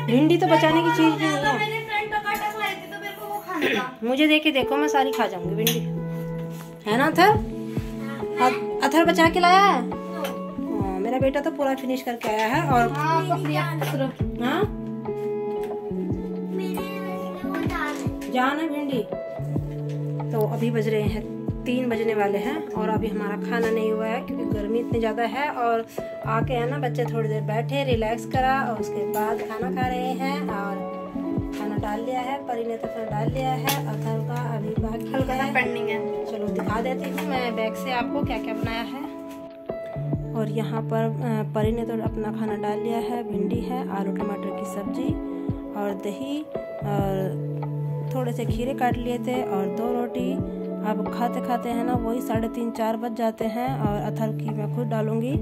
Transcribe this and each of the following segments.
भिंडी तो बचाने की चीज नहीं है। मुझे देखे देखो, मैं सारी खा जाऊंगी भिंडी, है ना अथर? अथर बचा के लाया है। मेरा बेटा तो पूरा फिनिश करके आया है। और हाँ जान है भिंडी। तो अभी बज रहे हैं 3 बजने वाले हैं और अभी हमारा खाना नहीं हुआ है क्योंकि गर्मी इतनी ज़्यादा है। और आके है ना बच्चे थोड़ी देर बैठे, रिलैक्स करा और उसके बाद खाना खा रहे हैं। और खाना डाल लिया है, परी ने तो खाना डाल लिया है, अथर का अभी बाकी है पेंडिंग है। चलो दिखा देती हूँ मैं बैग से आपको क्या क्या बनाया है। और यहाँ पर परी ने तो अपना खाना डाल लिया है। भिंडी है, आलू टमाटर की सब्जी और दही और थोड़े से खीरे काट लिए थे और 2 रोटी। अब खाते खाते हैं ना वही 3:30-4 बज जाते हैं। और अथर की मैं खुद डालूंगी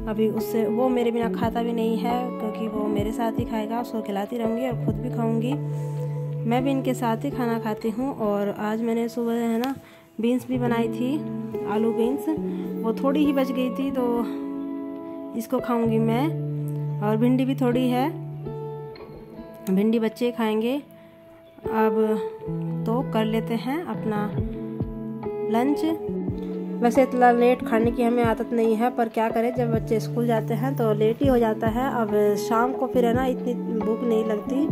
अभी, उससे वो मेरे बिना खाता भी नहीं है क्योंकि वो मेरे साथ ही खाएगा। उसको खिलाती रहूँगी और ख़ुद भी खाऊंगी। मैं भी इनके साथ ही खाना खाती हूँ। और आज मैंने सुबह है ना बीन्स भी बनाई थी, आलू बीन्स, वो थोड़ी ही बच गई थी तो इसको खाऊंगी मैं। और भिंडी भी थोड़ी है, भिंडी बच्चे खाएंगे। अब तो कर लेते हैं अपना लंच। वैसे इतना लेट खाने की हमें आदत नहीं है, पर क्या करें जब बच्चे स्कूल जाते हैं तो लेट ही हो जाता है। अब शाम को फिर है ना इतनी भूख नहीं लगती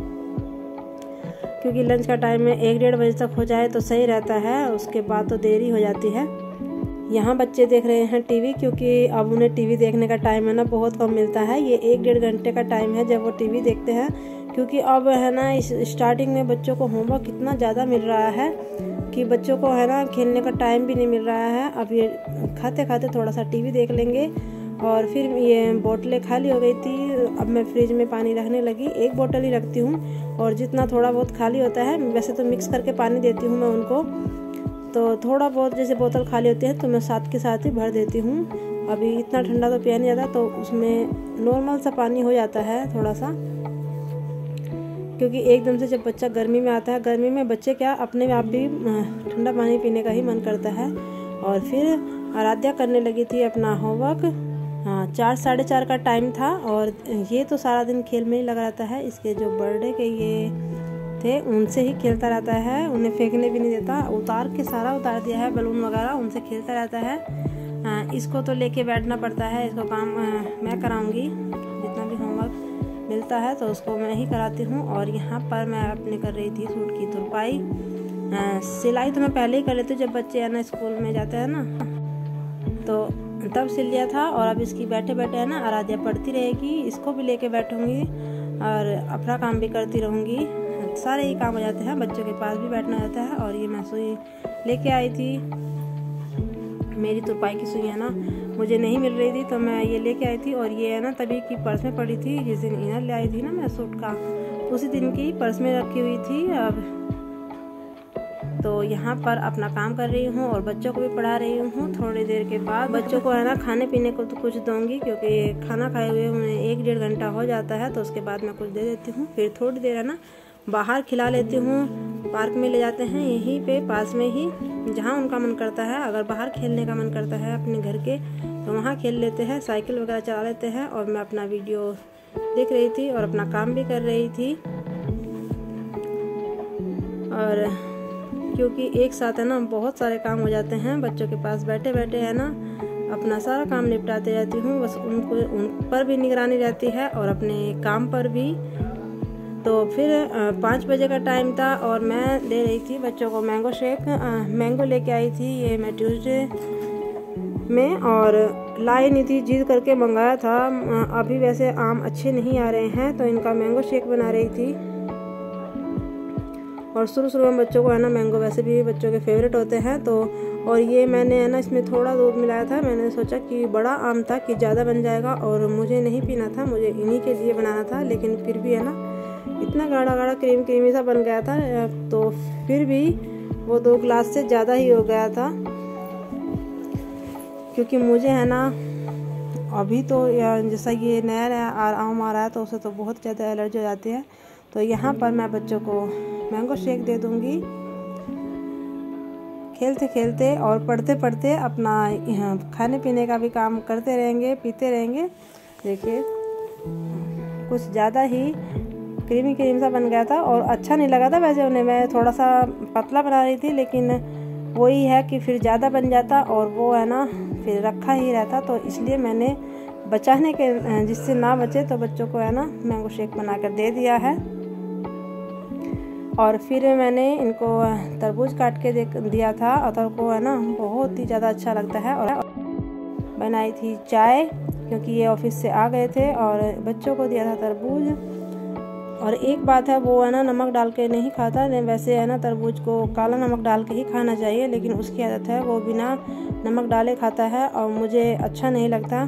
क्योंकि लंच का टाइम में 1-1:30 बजे तक हो जाए तो सही रहता है, उसके बाद तो देरी हो जाती है। यहाँ बच्चे देख रहे हैं टीवी, क्योंकि अब उन्हें टीवी देखने का टाइम है ना बहुत कम मिलता है। ये 1-1.5 घंटे का टाइम है जब वो टीवी देखते हैं, क्योंकि अब है ना इस स्टार्टिंग में बच्चों को होमवर्क इतना ज़्यादा मिल रहा है कि बच्चों को है ना खेलने का टाइम भी नहीं मिल रहा है। अब ये खाते खाते थोड़ा सा टीवी देख लेंगे। और फिर ये बोतलें खाली हो गई थी, अब मैं फ्रिज में पानी रखने लगी। 1 बोतल ही रखती हूँ और जितना थोड़ा बहुत खाली होता है, वैसे तो मिक्स करके पानी देती हूँ मैं उनको, तो थोड़ा बहुत जैसे बोतल खाली होती है तो मैं साथ के साथ ही भर देती हूँ। अभी इतना ठंडा तो पिया नहीं जाता, तो उसमें नॉर्मल सा पानी हो जाता है थोड़ा सा, क्योंकि एकदम से जब बच्चा गर्मी में आता है, गर्मी में बच्चे क्या अपने आप भी ठंडा पानी पीने का ही मन करता है। और फिर आराध्या करने लगी थी अपना होमवर्क। 4-4:30 का टाइम था और ये तो सारा दिन खेल में ही लगा रहता है। इसके जो बर्थडे के ये थे उनसे ही खेलता रहता है, उन्हें फेंकने भी नहीं देता। सारा उतार दिया है बलून वगैरह, उनसे खेलता रहता है। इसको तो लेके बैठना पड़ता है, इसको काम मैं कराऊंगी। जितना भी होमवर्क मिलता है तो उसको मैं ही कराती हूँ। और यहाँ पर मैं अपने कर रही थी सूट की तुरपाई। सिलाई तो मैं पहले ही कर लेती हूँ, जब बच्चे है ना स्कूल में जाते हैं ना तो तब सिल लिया था। और अब इसकी बैठे बैठे है ना आराध्या पढ़ती रहेगी, इसको भी लेके बैठूंगी और अपना काम भी करती रहूँगी। सारे ही काम हो जाते हैं, बच्चों के पास भी बैठना रहता है। और ये मैं सुई लेके आई थी, मेरी तुरपाई की सुई है ना मुझे नहीं मिल रही थी तो मैं ये लेके आई थी। और ये है ना तभी की पर्स में पड़ी थी, जिस दिन इनर ले आई थी ना मैं सूट का, उसी दिन की पर्स में रखी हुई थी। अब तो यहाँ पर अपना काम कर रही हूँ और बच्चों को भी पढ़ा रही हूँ। थोड़ी देर के बाद बच्चों को है ना खाने पीने को तो कुछ दूंगी, क्योंकि खाना खाए हुए उन्हें 1-1.5 घंटा हो जाता है, तो उसके बाद मैं कुछ दे देती हूँ। फिर थोड़ी देर है ना बाहर खिला लेती हूँ, पार्क में ले जाते हैं यहीं पे पास में ही, जहाँ उनका मन करता है। अगर बाहर खेलने का मन करता है अपने घर के तो वहाँ खेल लेते हैं, साइकिल वगैरह चला लेते हैं। और मैं अपना वीडियो देख रही थी और अपना काम भी कर रही थी। और क्योंकि एक साथ है ना बहुत सारे काम हो जाते हैं, बच्चों के पास बैठे बैठे है ना अपना सारा काम निपटाते रहती हूँ। बस उन पर भी निगरानी रहती है और अपने काम पर भी। तो फिर 5 बजे का टाइम था और मैं दे रही थी बच्चों को मैंगो शेक। मैंगो लेके आई थी ये मैं ट्यूसडे में, और लाई नहीं थी, जिद करके मंगाया था। अभी वैसे आम अच्छे नहीं आ रहे हैं तो इनका मैंगो शेक बना रही थी। और शुरू में बच्चों को है ना मैंगो वैसे भी बच्चों के फेवरेट होते हैं। तो और ये मैंने है ना इसमें थोड़ा दूध मिलाया था। मैंने सोचा कि बड़ा आम था कि ज़्यादा बन जाएगा और मुझे नहीं पीना था, मुझे इन्हीं के लिए बनाना था। लेकिन फिर भी है ना इतना गाढ़ा गाढ़ा क्रीमी सा बन गया था, तो फिर भी वो 2 गिलास से ज़्यादा ही हो गया था। क्योंकि मुझे है ना अभी तो जैसा ये नया आम आ रहा है तो उसे तो बहुत ज़्यादा एलर्जी हो जाती है। तो यहाँ पर मैं बच्चों को मैंगो शेक दे दूँगी। खेलते खेलते और पढ़ते पढ़ते अपना खाने पीने का भी काम करते रहेंगे, पीते रहेंगे। देखिए कुछ ज़्यादा ही क्रीमी क्रीम सा बन गया था और अच्छा नहीं लगा था। वैसे उन्हें मैं थोड़ा सा पतला बना रही थी, लेकिन वही है कि फिर ज़्यादा बन जाता और वो है ना फिर रखा ही रहता। तो इसलिए मैंने बचाने के जिससे ना बचे तो बच्चों को है ना मैंगो शेक बना कर दे दिया है। और फिर मैंने इनको तरबूज काट के दिया था। अतर को है ना बहुत ही ज़्यादा अच्छा लगता है। और बनाई थी चाय क्योंकि ये ऑफिस से आ गए थे, और बच्चों को दिया था तरबूज। और एक बात है, वो है ना नमक डाल के नहीं खाता। वैसे है ना तरबूज को काला नमक डाल के ही खाना चाहिए, लेकिन उसकी आदत है वो बिना नमक डाले खाता है और मुझे अच्छा नहीं लगता।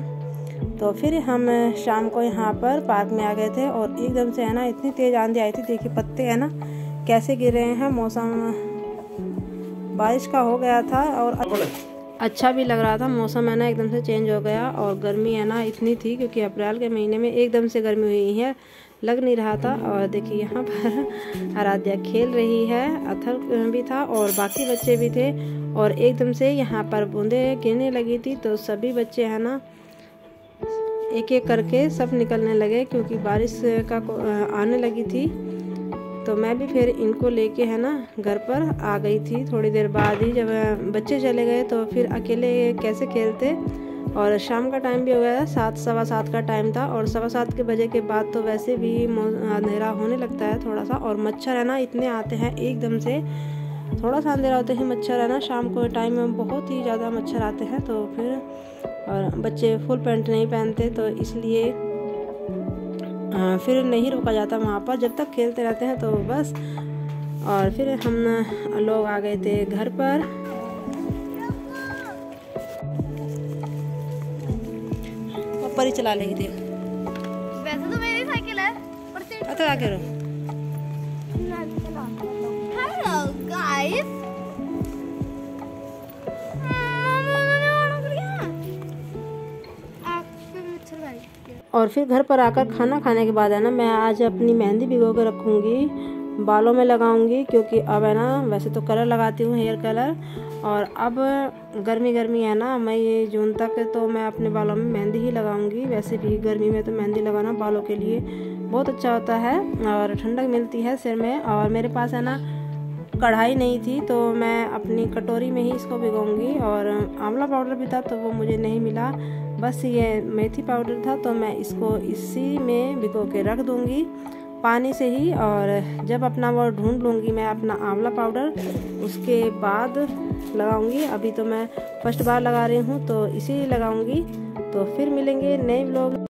तो फिर हम शाम को यहाँ पर पार्क में आ गए थे और एकदम से है ना इतनी तेज़ आंधी आई थी। देखिए पत्ते है ना कैसे गिर रहे हैं। मौसम बारिश का हो गया था और अच्छा भी लग रहा था। मौसम है ना एकदम से चेंज हो गया और गर्मी है ना इतनी थी क्योंकि अप्रैल के महीने में एकदम से गर्मी हुई है, लग नहीं रहा था। और देखिए यहाँ पर आराध्या खेल रही है, अथर भी था और बाकी बच्चे भी थे। और एकदम से यहाँ पर बूंदें गिरने लगी थी तो सभी बच्चे है ना एक एक करके सब निकलने लगे क्योंकि बारिश का आने लगी थी। तो मैं भी फिर इनको लेके है ना घर पर आ गई थी थोड़ी देर बाद ही। जब बच्चे चले गए तो फिर अकेले कैसे खेलते। और शाम का टाइम भी हो गया था, 7 सवा 7 का टाइम था। और सवा 7 के बजे के बाद तो वैसे भी अंधेरा होने लगता है थोड़ा सा। और मच्छर है ना इतने आते हैं एकदम से, थोड़ा सा अंधेरा होते ही मच्छर है ना शाम को टाइम में बहुत ही ज़्यादा मच्छर आते हैं। तो फिर और बच्चे फुल पैंट नहीं पहनते तो इसलिए फिर नहीं रुका जाता वहाँ पर, जब तक खेलते रहते हैं तो बस। और फिर हम लोग आ गए थे घर पर। ऊपर ही चला लेगी देख। वैसे तो मेरी साइकिल है पर तो आके रहो। हेलो गाइस, और फिर घर पर आकर खाना खाने के बाद है ना मैं आज अपनी मेहंदी भिगो कर रखूँगी, बालों में लगाऊंगी। क्योंकि अब है ना वैसे तो कलर लगाती हूँ हेयर कलर, और अब गर्मी है ना मई जून तक तो मैं अपने बालों में मेहंदी ही लगाऊंगी। वैसे भी गर्मी में तो मेहंदी लगाना बालों के लिए बहुत अच्छा होता है और ठंडक मिलती है सिर में। और मेरे पास है ना कढ़ाई नहीं थी तो मैं अपनी कटोरी में ही इसको भिगोऊंगी। और आंवला पाउडर भी था तो वो मुझे नहीं मिला, बस ये मेथी पाउडर था तो मैं इसको इसी में भिगो के रख दूंगी पानी से ही। और जब अपना वो ढूंढ लूँगी मैं अपना आंवला पाउडर, उसके बाद लगाऊंगी। अभी तो मैं फर्स्ट बार लगा रही हूँ तो इसी लगाऊंगी। तो फिर मिलेंगे नए व्लॉग।